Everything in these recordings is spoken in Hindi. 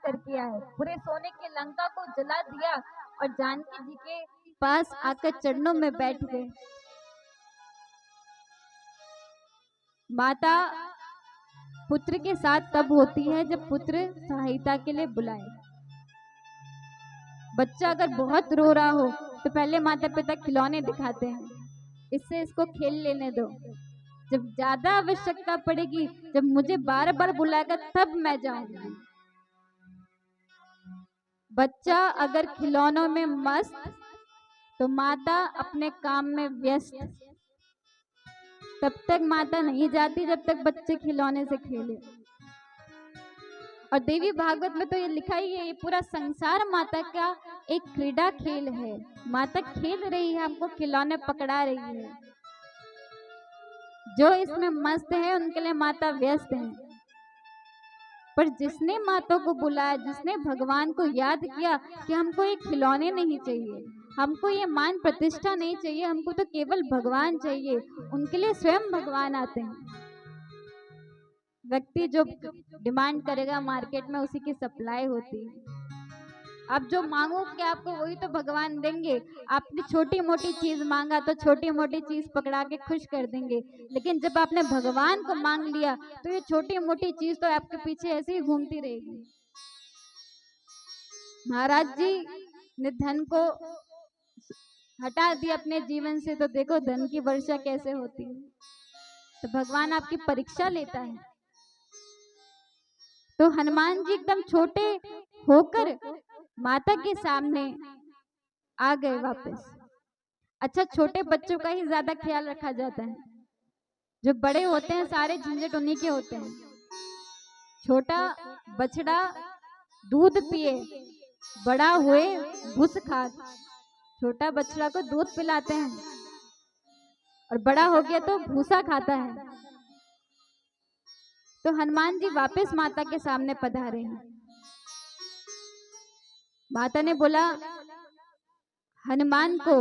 करके आए, पूरे सोने की लंका को जला दिया और जानकी जी के पास आकर चरणों में बैठ गए। माता पुत्र के साथ तब होती है जब पुत्र सहायता के लिए बुलाए। बच्चा अगर बहुत रो रहा हो तो पहले माता पिता खिलौने दिखाते हैं, इससे इसको खेल लेने दो, जब ज्यादा आवश्यकता पड़ेगी, जब मुझे बार बार बुलाएगा तब मैं जाऊंगी। बच्चा अगर खिलौनों में मस्त तो माता अपने काम में व्यस्त। तब तक माता नहीं जाती जब तक बच्चे खिलौने से खेले। और देवी भागवत में तो ये लिखा ही है, ये पूरा संसार माता का एक क्रीड़ा खेल है। माता खेल रही है, हमको खिलौने पकड़ा रही है। जो इसमें मस्त है उनके लिए माता व्यस्त है। पर जिसने माता को बुलाया, जिसने भगवान को याद किया कि हमको ये खिलौने नहीं चाहिए, हमको ये मान प्रतिष्ठा नहीं चाहिए, हमको तो केवल भगवान चाहिए, उनके लिए स्वयं भगवान आते हैं। व्यक्ति जो डिमांड करेगा मार्केट में उसी की सप्लाई होती है। आप जो मांगोगे आपको वही तो भगवान देंगे। आपने छोटी मोटी चीज मांगा तो छोटी मोटी चीज पकड़ा के खुश कर देंगे, लेकिन जब आपने भगवान को मांग लिया तो ये छोटी मोटी चीज तो आपके पीछे ऐसे ही घूमती रहेगी। महाराज जी ने धन को हटा दिया अपने जीवन से, तो देखो धन की वर्षा कैसे होती है। तो भगवान आपकी परीक्षा लेता है। तो हनुमान जी एकदम छोटे होकर माता के सामने आ गए वापस। अच्छा, छोटे बच्चों का ही ज्यादा ख्याल रखा जाता है, जो बड़े होते हैं सारे झंझट उन्हीं के होते हैं। छोटा बछड़ा दूध पिए, बड़ा हुए भूस खा। छोटा बछड़ा को दूध पिलाते हैं और बड़ा हो गया तो भूसा खाता है। तो हनुमान जी वापस माता के सामने पधारे हैं। माता ने बोला हनुमान को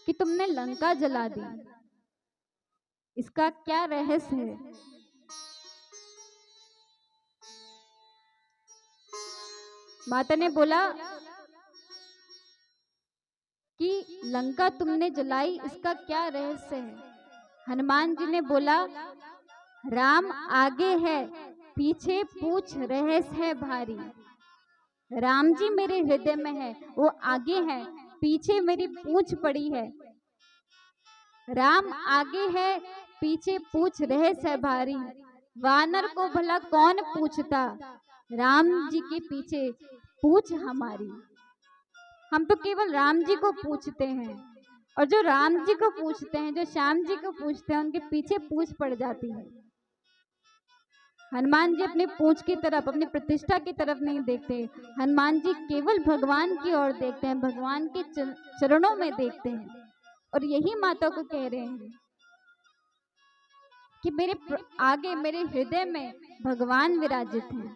कि तुमने लंका जला दी, इसका क्या रहस्य है? माता ने बोला कि लंका तुमने जलाई, इसका क्या रहस्य है? हनुमान जी ने बोला राम आगे है, पीछे पूछ रहस्य है भारी। राम जी मेरे हृदय में है, वो आगे है, पीछे मेरी पूछ पड़ी है। राम आगे है, पीछे पूछ रहस्य है भारी। वानर को भला कौन पूछता, राम जी के पीछे पूछ हमारी। हम तो केवल राम जी को पूछते हैं, और जो राम जी को पूछते हैं, जो श्याम जी को पूछते हैं, उनके पीछे पूछ पड़ जाती है। हनुमान जी अपनी पूंछ की तरफ, अपनी प्रतिष्ठा की तरफ नहीं देखते। हनुमान जी केवल भगवान की ओर देखते हैं, भगवान के चरणों में देखते हैं। और यही माता को कह रहे हैं कि मेरे आगे, मेरे हृदय में भगवान विराजित हैं।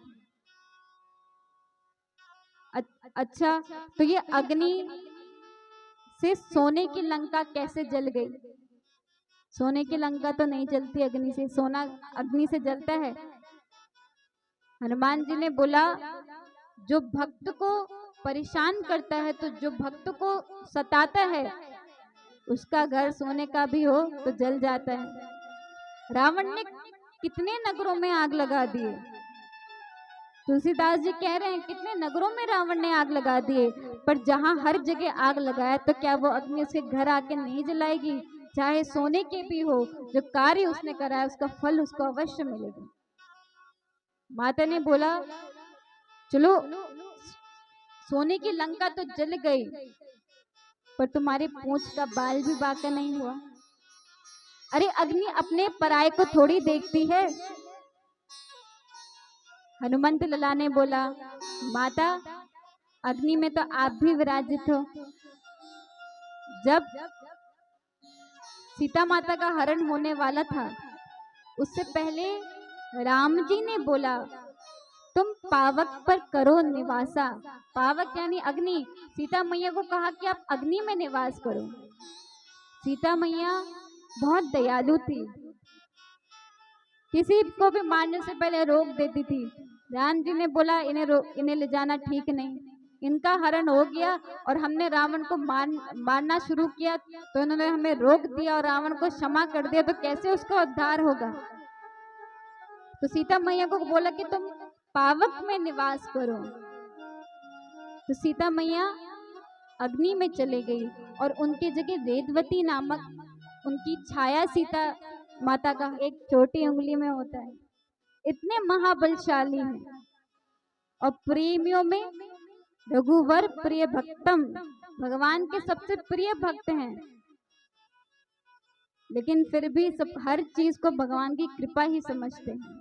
अच्छा, तो ये अग्नि से सोने की लंका कैसे जल गई? सोने की लंका तो नहीं जलती अग्नि से, सोना अग्नि से जलता है। हनुमान जी ने बोला जो भक्त को परेशान करता है, तो जो भक्त को सताता है, उसका घर सोने का भी हो तो जल जाता है। रावण ने कितने नगरों में आग लगा दिए। तुलसीदास जी कह रहे हैं कितने नगरों में रावण ने आग लगा दिए, पर जहां हर जगह आग लगाया तो क्या वो अग्नि उसके घर आके नहीं जलाएगी? चाहे सोने के भी हो, जो कार्य उसने कराया उसका फल उसको अवश्य मिलेगा। माता ने बोला चलो सोने की लंका तो जल गई, पर तुम्हारी पूंछ का बाल भी बाका नहीं हुआ। अरे अग्नि अपने पराये को थोड़ी देखती है। हनुमंत लला ने बोला माता अग्नि में तो आप भी विराजित हो। जब सीता माता का हरण होने वाला था, उससे पहले राम जी ने बोला तुम पावक पर करो निवासा। पावक यानी अग्नि। सीता मैया को कहा कि आप अग्नि में निवास करो। सीता मैया बहुत दयालु थी, किसी को भी मारने से पहले रोक देती थी। राम जी ने बोला इन्हें ले जाना ठीक नहीं, इनका हरण हो गया और हमने रावण को मारना शुरू किया, तो इन्होंने हमें रोक दिया और रावण को क्षमा कर दिया, तो कैसे उसका उद्धार होगा। तो सीता मैया को बोला कि तुम पावक में निवास करो। तो सीता मैया अग्नि में चले गई और उनकी जगह वेदवती नामक उनकी छाया सीता माता का एक छोटी उंगली में होता है। इतने महाबलशाली हैं और प्रेमियों में रघुवर प्रिय भक्तम, भगवान के सबसे प्रिय भक्त हैं, लेकिन फिर भी सब हर चीज को भगवान की कृपा ही समझते हैं।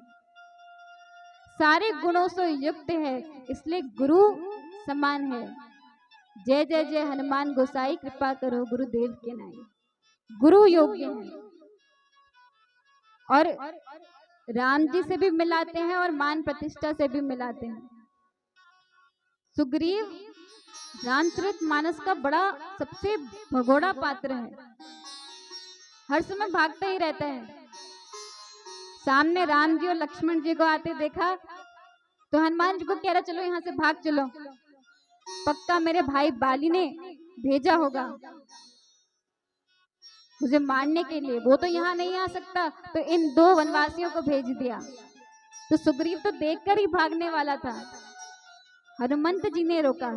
सारे गुणों से युक्त है, इसलिए गुरु समान है। जय जय जय हनुमान गोसाई, कृपा करो गुरुदेव के नाई। गुरु योग्य है और राम जी से भी मिलाते हैं और मान प्रतिष्ठा से भी मिलाते हैं। सुग्रीव रामचरितमानस का बड़ा सबसे भगोड़ा पात्र है, हर समय भागता ही रहता है। सामने राम जी और लक्ष्मण जी को आते देखा तो हनुमान जी को कह रहा चलो यहाँ से भाग चलो, पक्का मेरे भाई बाली ने भेजा होगा मुझे मारने के लिए, वो तो यहाँ नहीं आ सकता, तो इन दो वनवासियों को भेज दिया। तो सुग्रीव तो देखकर ही भागने वाला था, हनुमंत जी ने रोका,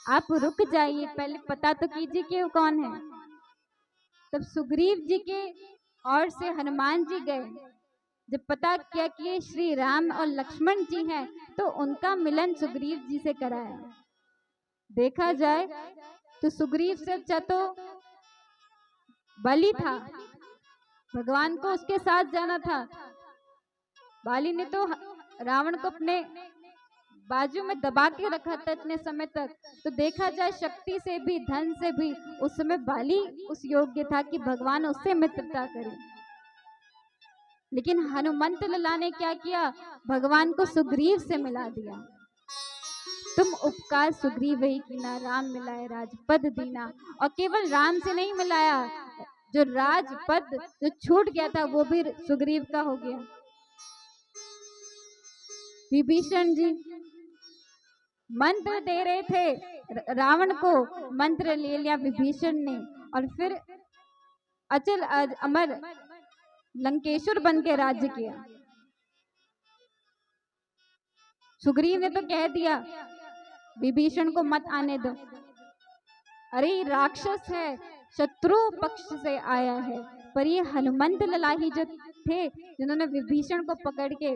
आप रुक जाइए, पहले पता तो कीजिए कि वो कौन है। तब सुग्रीव जी के ओर से हनुमान जी गए, जब पता किया कि ये श्री राम और लक्ष्मण जी हैं, तो उनका मिलन सुग्रीव जी से कराया। देखा जाए तो सुग्रीव से अच्छा तो बलि था, भगवान को उसके साथ जाना था। बाली ने तो रावण को अपने बाजू में दबा के रखा था इतने समय तक, तो देखा जाए शक्ति से भी धन से भी उस समय बाली उस योग्य था कि भगवान उससे मित्रता करे। लेकिन हनुमंत लला ने क्या किया, भगवान को सुग्रीव से मिला दिया। तुम उपकार सुग्रीव ही कीना, राम मिलाए राजपद दीना। और केवल राम से नहीं मिलाया, जो राजपद जो छूट गया था वो भी सुग्रीव का हो गया। विभीषण जी मंत्र दे रहे थे रावण को, मंत्र ले लिया विभीषण ने और फिर अचल अमर लंकेश्वर बन के राज्य किया। सुग्रीव ने तो कह दिया विभीषण को मत आने दो, अरे राक्षस है, शत्रु पक्ष से आया है। पर ये हनुमंत लला ही जो थे जिन्होंने विभीषण को पकड़ के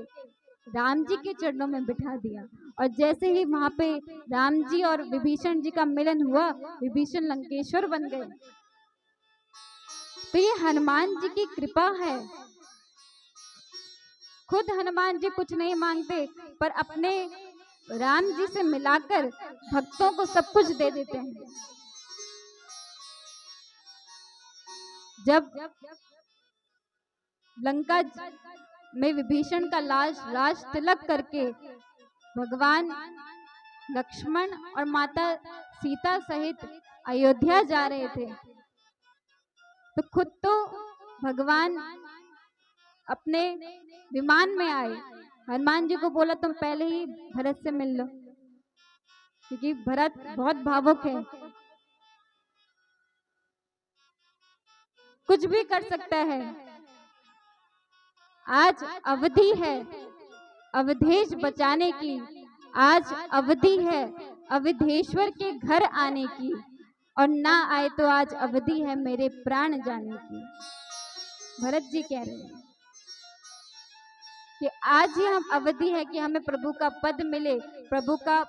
राम जी के चरणों में बिठा दिया, और जैसे ही वहां पे राम जी और विभीषण जी का मिलन हुआ, विभीषण लंकेश्वर बन गए। तो ये हनुमान जी की कृपा है। खुद हनुमान जी कुछ नहीं मांगते, पर अपने राम जी से मिलाकर भक्तों को सब कुछ दे देते हैं। जब लंका में विभीषण का राज तिलक करके भगवान लक्ष्मण और माता सीता सहित अयोध्या जा रहे थे, तो खुद तो भगवान अपने विमान में आए, हनुमान जी को बोला तुम पहले ही भरत से मिल लो, क्योंकि भरत बहुत भावुक है, कुछ भी कर सकता है। आज अवधि है अवधेश बचाने की, आज अवधि है अवधेश्वर के घर आने की, और ना आए तो आज अवधि है मेरे प्राण जाने की। भरत जी कह रहे हैं कि आज ही हम अवधि है कि हमें प्रभु का पद मिले, प्रभु का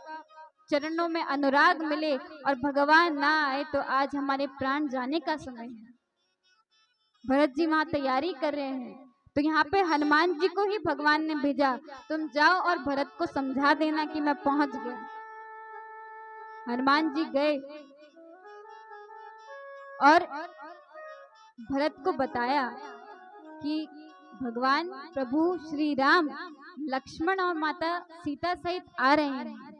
चरणों में अनुराग मिले, और भगवान ना आए तो आज हमारे प्राण जाने का समय है। भरत जी वहां तैयारी कर रहे हैं, तो यहाँ पे हनुमान जी को ही भगवान ने भेजा, तुम जाओ और भरत को समझा देना कि मैं पहुंच गया। हनुमान जी गए और भरत को बताया कि भगवान प्रभु श्री राम लक्ष्मण और माता सीता सहित आ रहे हैं।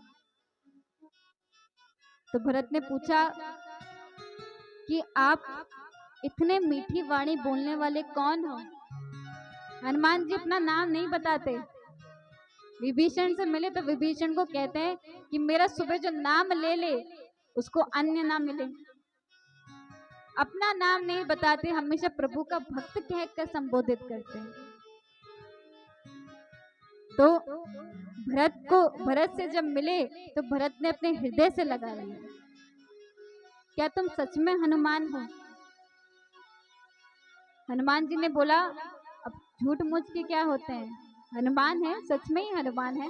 तो भरत ने पूछा कि आप इतने मीठी वाणी बोलने वाले कौन हो? हनुमान जी अपना नाम नहीं बताते, विभीषण से मिले तो विभीषण को कहते हैं कि मेरा सुबह जो नाम ले ले उसको अन्य ना मिले। अपना नाम नहीं बताते, हमेशा प्रभु का भक्त कहकर संबोधित करते हैं। तो भरत से जब मिले तो भरत ने अपने हृदय से लगा लिया, क्या तुम सच में हनुमान हो? हनुमान जी ने बोला, अब झूठ मूठ के क्या होते हैं, हनुमान है, सच में ही हनुमान है।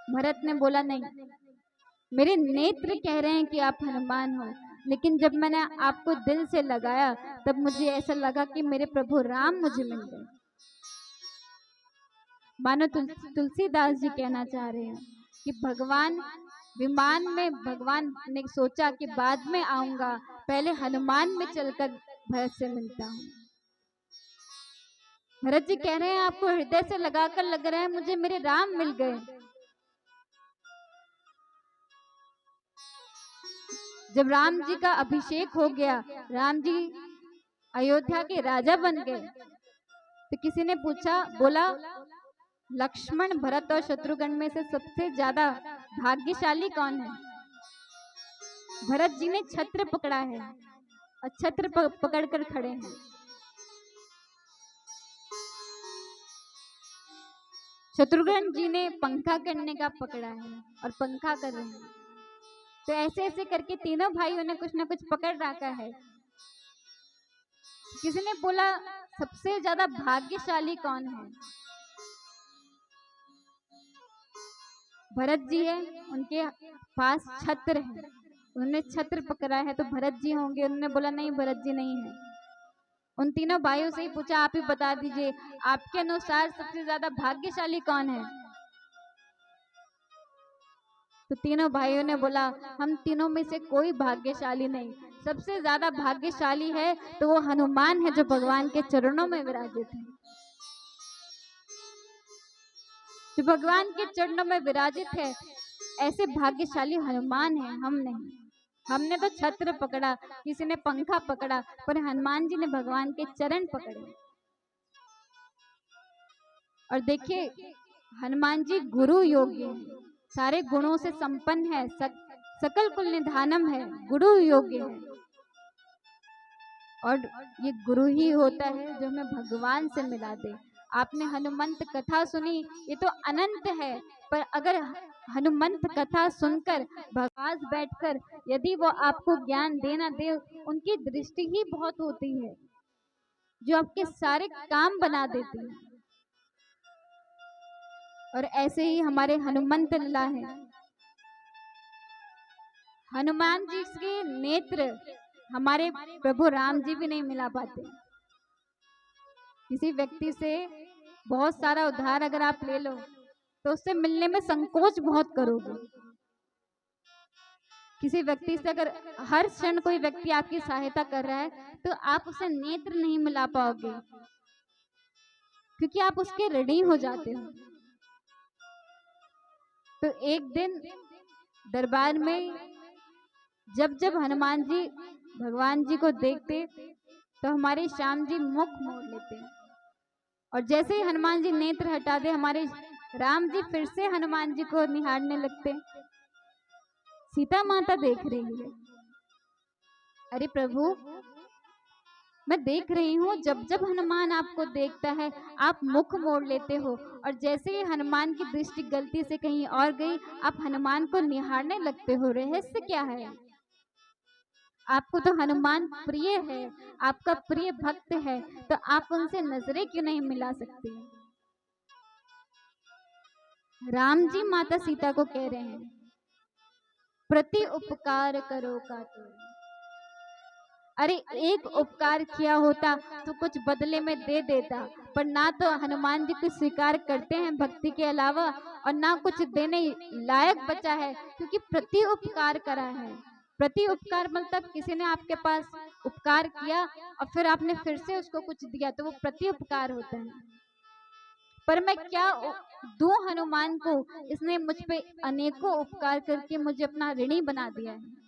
भरत ने बोला, नहीं, मेरे नेत्र कह रहे हैं कि आप हनुमान हो, लेकिन जब मैंने आपको दिल से लगाया तब मुझे ऐसा लगा कि मेरे प्रभु राम मुझे मिल गए। मानो तुलसीदास जी कहना चाह रहे हैं कि भगवान विमान में, भगवान ने सोचा कि बाद में आऊंगा, पहले हनुमान में चलकर भरत से मिलता हूँ। भरत जी कह रहे हैं आपको हृदय से लगाकर लग रहा है मुझे मेरे राम मिल गए। जब राम जी का अभिषेक हो गया, राम जी अयोध्या के राजा बन गए, तो किसी ने पूछा, बोला लक्ष्मण, भरत और शत्रुघ्न में से सबसे ज्यादा भाग्यशाली कौन है? भरत जी ने छत्र पकड़ा है और छत्र पकड़ कर खड़े हैं। शत्रुघ्न जी ने पंखा करने का पकड़ा है और पंखा कर रहे हैं। तो ऐसे ऐसे करके तीनों भाइयों ने कुछ ना कुछ पकड़ रखा है। किसी ने बोला सबसे ज्यादा भाग्यशाली कौन है? भरत जी है, उनके पास छत्र है, उन्होंने छत्र पकड़ा है, तो भरत जी होंगे। उन्होंने बोला नहीं, भरत जी नहीं है। उन तीनों भाइयों से ही पूछा, आप ही बता दीजिए, आपके अनुसार सबसे ज्यादा भाग्यशाली कौन है? तो तीनों भाइयों ने बोला, हम तीनों में से कोई भाग्यशाली नहीं, सबसे ज्यादा भाग्यशाली है तो वो हनुमान है जो भगवान के चरणों में विराजित है। जो भगवान के चरणों में विराजित है, ऐसे भाग्यशाली हनुमान है, हम नहीं। हमने तो छत्र पकड़ा, किसी ने पंखा पकड़ा, पर हनुमान जी ने भगवान के चरण पकड़े। और देखिए, हनुमान जी गुरु योग्य है, सारे गुणों से संपन्न है, सकल कुल निधानम है, गुरु योग्य है। और ये गुरु ही होता है जो हमें भगवान से मिला दे। आपने हनुमंत कथा सुनी, ये तो अनंत है, पर अगर हनुमंत कथा सुनकर भगवान बैठकर यदि वो आपको ज्ञान देना दे, उनकी दृष्टि ही बहुत होती है जो आपके सारे काम बना देती है। और ऐसे ही हमारे हनुमंत लीला है। हनुमान जी के नेत्र हमारे प्रभु राम जी भी नहीं मिला पाते। किसी व्यक्ति से बहुत सारा उधार अगर आप ले लो तो उससे मिलने में संकोच बहुत करोगे। किसी व्यक्ति से अगर हर क्षण कोई व्यक्ति आपकी सहायता कर रहा है तो आप उसे नेत्र नहीं मिला पाओगे, क्योंकि आप उसके ऋणी हो जाते हो। तो एक दिन दरबार में जब जब हनुमान जी भगवान जी को देखते तो हमारे श्याम जी मुख मोड़ लेते, और जैसे ही हनुमान जी नेत्र हटा दे, हमारे राम जी फिर से हनुमान जी को निहारने लगते। सीता माता देख रही है, अरे प्रभु, मैं देख रही हूँ जब जब हनुमान आपको देखता है आप मुख मोड़ लेते हो, और जैसे ही हनुमान की दृष्टि गलती से कहीं और गई, आप हनुमान को निहारने लगते हो। रहस्य क्या है? आपको तो हनुमान प्रिय है, आपका प्रिय भक्त है, तो आप उनसे नजरें क्यों नहीं मिला सकते? राम जी माता सीता को कह रहे हैं, प्रति उपकार करो का तो। अरे एक उपकार किया होता तो कुछ बदले में दे देता, पर ना तो हनुमान जी कुछ स्वीकार करते हैं भक्ति के अलावा, और ना कुछ देने लायक बचा है, क्योंकि प्रति उपकार करा है। प्रति उपकार मतलब किसी ने आपके पास उपकार किया और फिर आपने फिर से उसको कुछ दिया, तो वो प्रति उपकार होता है। पर मैं क्या दूं हनुमान को, इसने मुझ पे अनेकों उपकार करके मुझे अपना ऋणी बना दिया है।